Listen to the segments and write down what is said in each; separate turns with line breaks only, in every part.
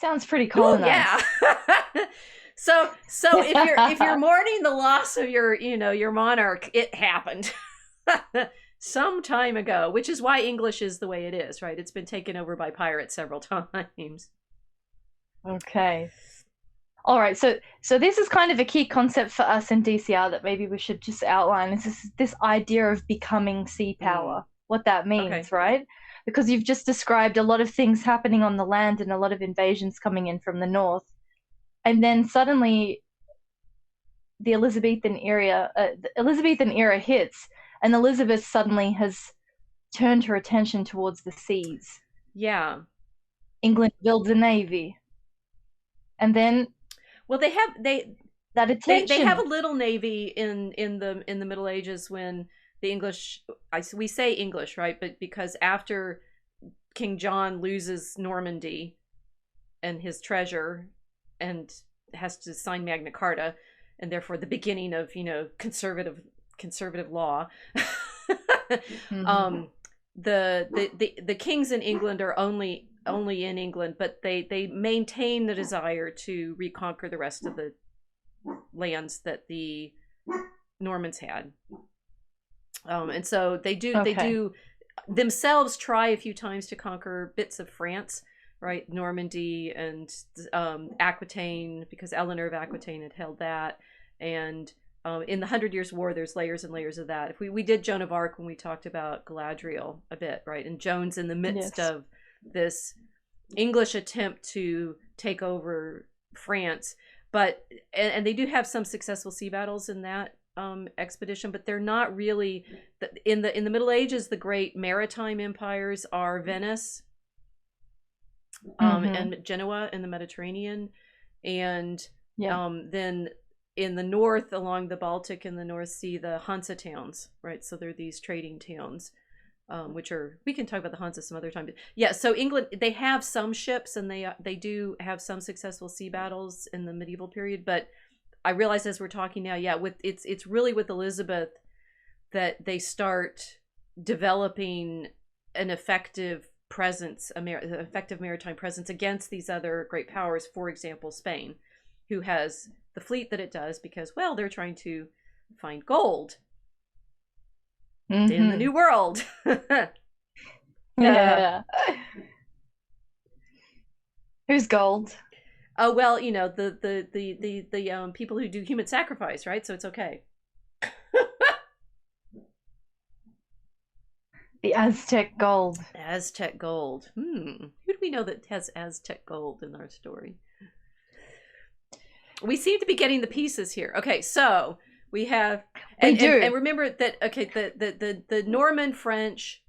Sounds pretty
Ooh,
colonized.
yeah. So if you're mourning the loss of your monarch, it happened some time ago, which is why English is the way it is, right? It's been taken over by pirates several times.
Okay. All right. So this is kind of a key concept for us in DCR that maybe we should just outline. Is this idea of becoming sea power, what that means,
Okay.
right? Because you've just described a lot of things happening on the land and a lot of invasions coming in from the north. And then suddenly the Elizabethan era hits, and Elizabeth suddenly has turned her attention towards the seas.
Yeah.
England builds a navy. And then
well, they have a little navy in the Middle Ages when the English, we say English, right? But because after King John loses Normandy and his treasure and has to sign Magna Carta, and therefore the beginning of conservative law.
mm-hmm.
The kings in England are only in England, but they maintain the desire to reconquer the rest of the lands that the Normans had. And so they do themselves try a few times to conquer bits of France, right? Normandy and Aquitaine, because Eleanor of Aquitaine had held that. And in the 100 Years' War, there's layers and layers of that. If we did Joan of Arc when we talked about Galadriel a bit, right? And Joan's in the midst of this English attempt to take over France, but and they do have some successful sea battles in that expedition, but they're not really in the Middle Ages. The great maritime empires are Venice, and Genoa in the Mediterranean, and then in the north along the Baltic and the North Sea, the Hansa towns, right? So they're these trading towns, which are, we can talk about the Hansa some other time. But yeah, so England, they have some ships and they do have some successful sea battles in the medieval period. But I realize as we're talking now, it's really with Elizabeth that they start developing an effective presence, an effective maritime presence against these other great powers. For example, Spain, who has the fleet that it does because, well, they're trying to find gold in the New World.
Yeah. Who's gold?
Oh, well, the people who do human sacrifice, right? So it's okay.
The Aztec gold.
Aztec gold. Who do we know that has Aztec gold in our story? We seem to be getting the pieces here. Okay, so we have and remember that the Norman, French,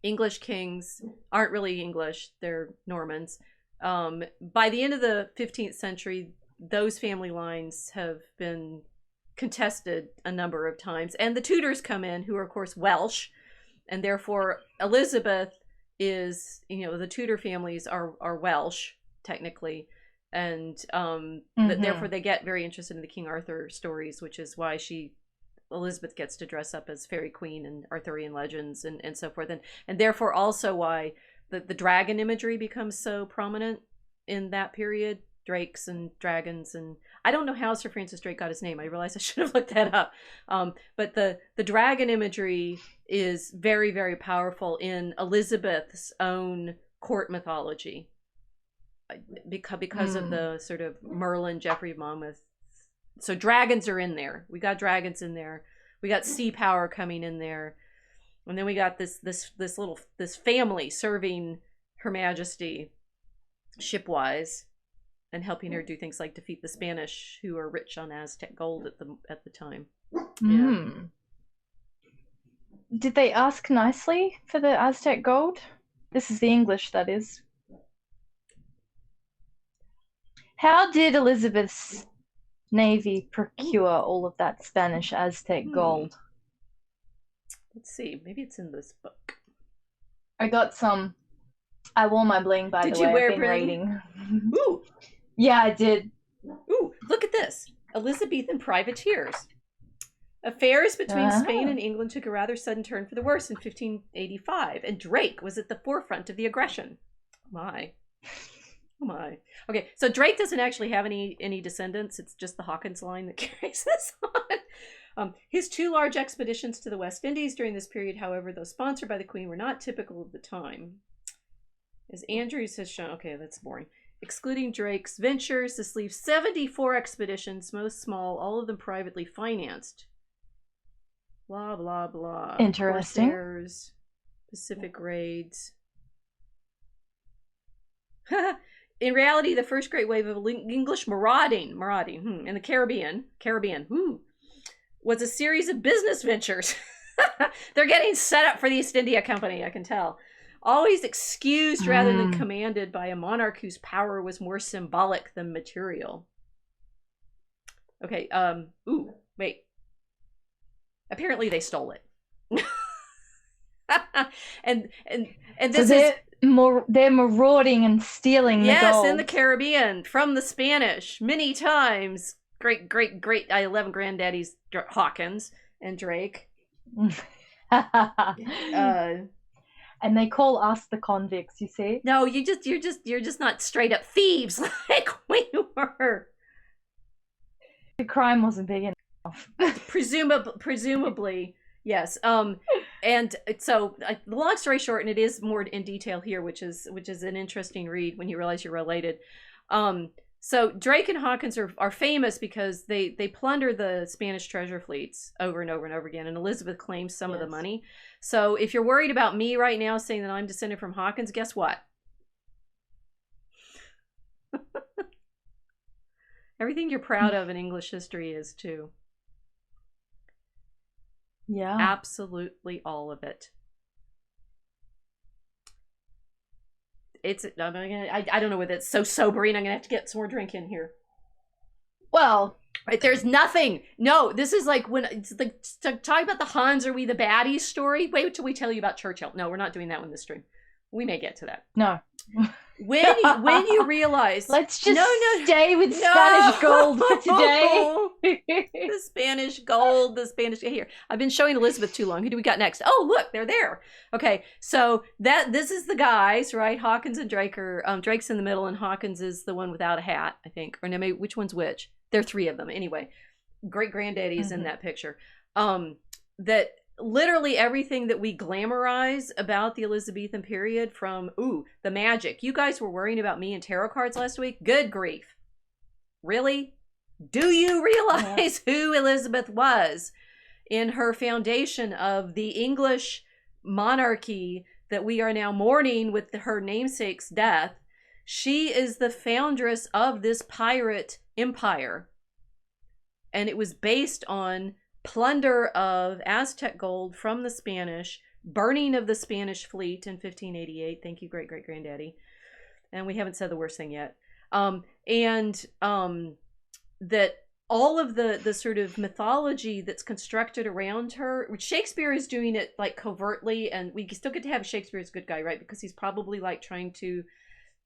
English kings aren't really English, they're Normans. By the end of the 15th century, those family lines have been contested a number of times, and the Tudors come in, who are of course Welsh, and therefore Elizabeth is, the Tudor families are Welsh technically. And therefore they get very interested in the King Arthur stories, which is why Elizabeth gets to dress up as Fairy Queen and Arthurian legends and so forth, and therefore also why the dragon imagery becomes so prominent in that period. Drakes and dragons, and I don't know how Sir Francis Drake got his name. I realize I should have looked that up. But the dragon imagery is very, very powerful in Elizabeth's own court mythology. Because of the sort of Merlin, Geoffrey of Monmouth. So dragons are in there. We got dragons in there. We got sea power coming in there. And then we got this family serving Her Majesty shipwise and helping her do things like defeat the Spanish, who are rich on Aztec gold at the time. Yeah.
Did they ask nicely for the Aztec gold? This is the English, that is. How did Elizabeth's navy procure all of that Spanish Aztec gold?
Let's see. Maybe it's in this book.
I got some. I wore my bling, by the way.
Did you wear
I've been reading.
Ooh.
Yeah, I did.
Ooh, look at this. Elizabethan privateers. Affairs between Spain and England took a rather sudden turn for the worse in 1585, and Drake was at the forefront of the aggression. Oh my. Okay, so Drake doesn't actually have any descendants. It's just the Hawkins line that carries this on. His 2 large expeditions to the West Indies during this period, however, though sponsored by the Queen, were not typical of the time. As Andrews has shown, okay, that's boring. Excluding Drake's ventures, this leaves 74 expeditions, most small, all of them privately financed. Blah, blah, blah.
Interesting.
Corsairs, Pacific raids. In reality, the first great wave of English marauding in the Caribbean, was a series of business ventures. They're getting set up for the East India Company, I can tell. Always excused rather than commanded by a monarch whose power was more symbolic than material. Okay, wait. Apparently they stole it. and this
so they're marauding and stealing the gold.
Yes, in the Caribbean from the Spanish many times. Great 11 granddaddies, Hawkins and Drake.
And they call us the convicts, you see?
No, you're just not straight up thieves like we were.
The crime wasn't big enough.
Presumably, yes. And so the long story short, and it is more in detail here, which is an interesting read when you realize you're related. So Drake and Hawkins are famous because they plunder the Spanish treasure fleets over and over and over again, and Elizabeth claims some of the money. So if you're worried about me right now saying that I'm descended from Hawkins, guess what? Everything you're proud of in English history is too.
Yeah.
Absolutely all of it. I don't know whether it's so sobering. I'm gonna have to get some more drink in here.
Well,
right, there's nothing. No, this is like when it's like talk about the Hans Are We the Baddies story. Wait till we tell you about Churchill. No, we're not doing that one this stream. We may get to that.
No.
When you realize,
let's just stay with Spanish gold for today.
The Spanish gold, here. I've been showing Elizabeth too long. Who do we got next? Oh, look, they're there. Okay, so this is the guys, right? Hawkins and Drake are Drake's in the middle, and Hawkins is the one without a hat, I think. Or no, maybe which one's which? There are 3 of them anyway. Great granddaddy's in that picture. That. Literally everything that we glamorize about the Elizabethan period, from the magic. You guys were worrying about me and tarot cards last week. Good grief. Really? Do you realize who Elizabeth was in her foundation of the English monarchy that we are now mourning with her namesake's death? She is the foundress of this pirate empire. And it was based on plunder of Aztec gold from the Spanish, burning of the Spanish fleet in 1588. Thank you, great-great-granddaddy. And we haven't said the worst thing yet. That all of the sort of mythology that's constructed around her, which Shakespeare is doing it like covertly, and we still get to have Shakespeare as a good guy, right? Because he's probably like trying to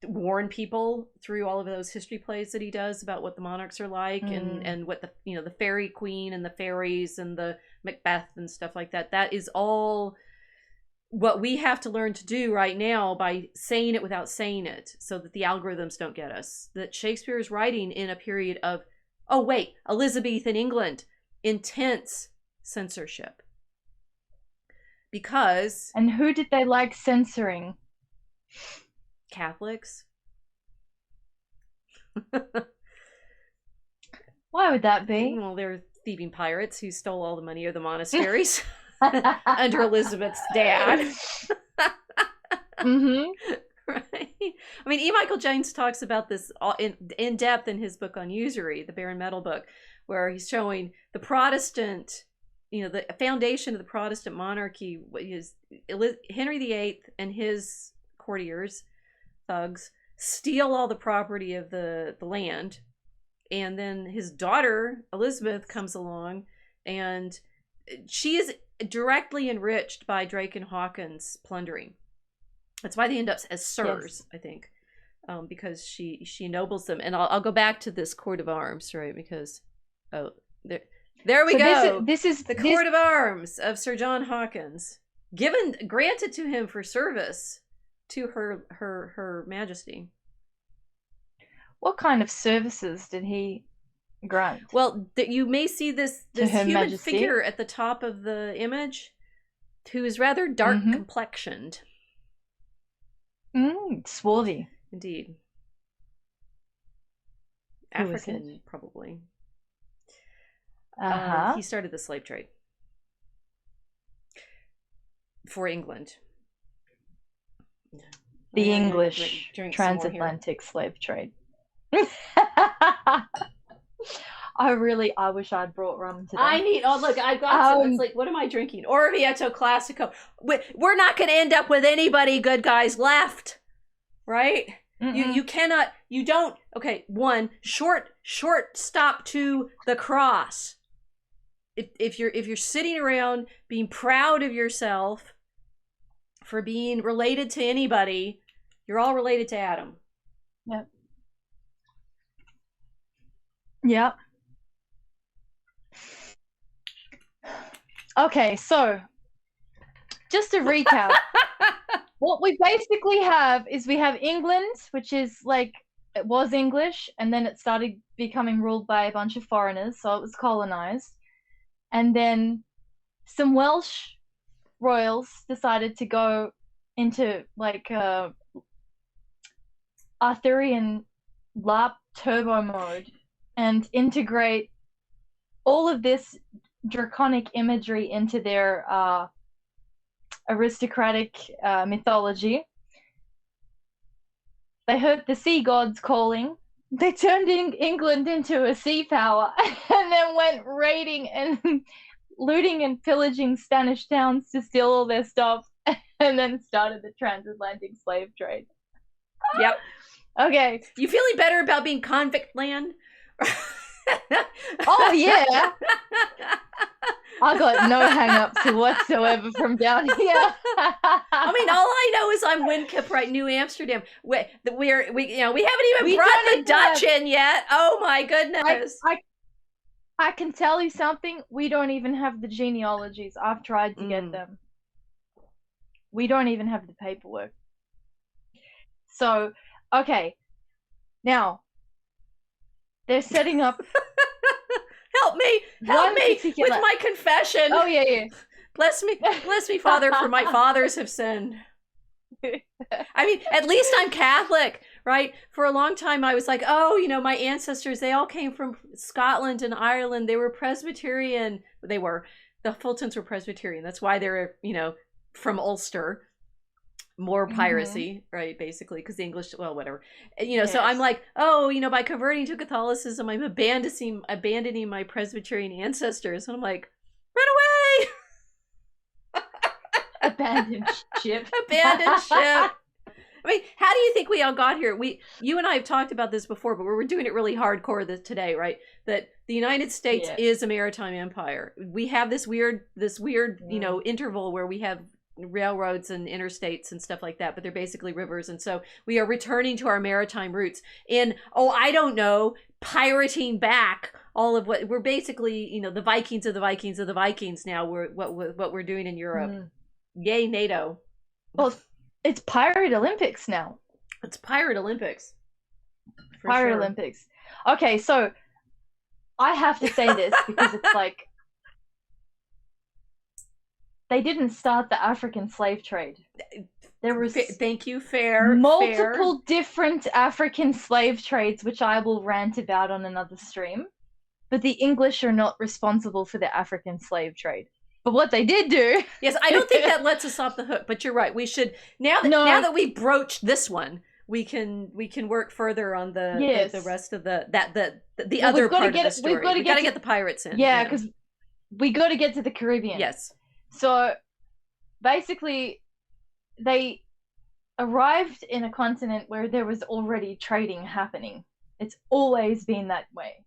warn people through all of those history plays that he does about what the monarchs are like, and what the fairy queen and the fairies and the Macbeth and stuff like that. That is all what we have to learn to do right now by saying it without saying it, so that the algorithms don't get us. That Shakespeare is writing in a period of, Elizabethan England, intense censorship. Because...
And who did they like censoring?
Catholics.
Why would that be?
Well, they're thieving pirates who stole all the money of the monasteries under Elizabeth's dad. Right. I mean, E. Michael James talks about this in depth in his book on usury, the Baron Metal book, where he's showing the Protestant, the foundation of the Protestant monarchy is Henry VIII and his courtiers, thugs, steal all the property of the land, and then his daughter Elizabeth comes along, and she is directly enriched by Drake and Hawkins plundering. That's why they end up as sirs, I think, because she ennobles them. And I'll go back to this coat of arms, right? Because there we go. This is the coat of arms of Sir John Hawkins, granted to him for service to her Majesty.
what kind of services did he grant?
Well, you may see this human Majesty? Figure at the top of the image, who is rather dark complexioned.
Swarthy.
Indeed. African, probably. He started the slave trade for England.
The English transatlantic slave trade. I wish I'd brought rum today.
Look, I've got some. It's like, what am I drinking? Orvieto Classico. We're not going to end up with anybody, good guys, left, right? You cannot, you don't, okay, one, short stop to the cross. If you're sitting around being proud of yourself for being related to anybody, you're all related to Adam.
Yep. Yep. Okay, so just to recap, what we basically have is we have England, which is like, it was English, and then it started becoming ruled by a bunch of foreigners, so it was colonized. And then some Welsh royals decided to go into like Arthurian LARP turbo mode and integrate all of this draconic imagery into their aristocratic mythology. They heard the sea gods calling. They turned England into a sea power and then went raiding and looting and pillaging Spanish towns to steal all their stuff, and then started the transatlantic slave trade.
Yep.
Okay.
You feeling better about being convict land?
Oh, yeah. I got no hang-ups whatsoever from down here.
I mean, all I know is I'm Windkip, right? New Amsterdam. We haven't even brought the Dutch in yet. Oh my goodness!
I can tell you something. We don't even have the genealogies. I've tried to get them. We don't even have the paperwork. So, okay, now they're setting up.
Help me with my confession.
Oh, yeah.
Bless me, Father, for my fathers have sinned. I mean, at least I'm Catholic, right? For a long time, I was like, my ancestors, they all came from Scotland and Ireland. They were Presbyterian. The Fultons were Presbyterian. That's why they're, from Ulster. More piracy, right, basically, because the English, well, whatever. Yes. So I'm like, by converting to Catholicism, I'm abandoning my Presbyterian ancestors. And I'm like, run away!
Abandoned ship.
Abandoned ship. I mean, how do you think we all got here? You and I have talked about this before, but we're doing it really hardcore today, right? That the United States is a maritime empire. We have this weird, interval where we have railroads and interstates and stuff like that, but they're basically rivers. And so we are returning to our maritime roots in, I don't know, pirating back all of what we're basically, the Vikings of the Vikings of the Vikings now, what we're doing in Europe. Yay, NATO.
Well, it's Pirate Olympics now.
It's Pirate Olympics.
Pirate Olympics. Okay, so I have to say this because it's like, they didn't start the African slave trade. There was multiple different African slave trades, which I will rant about on another stream. But the English are not responsible for the African slave trade. But what they did do,
yes, I don't think that lets us off the hook. But you're right. We should now that we broached this one, we can work further on the rest of the other part of the story. We've got to get the pirates in.
Yeah, because we got to get to the Caribbean.
Yes.
So, basically, they arrived in a continent where there was already trading happening. It's always been that way.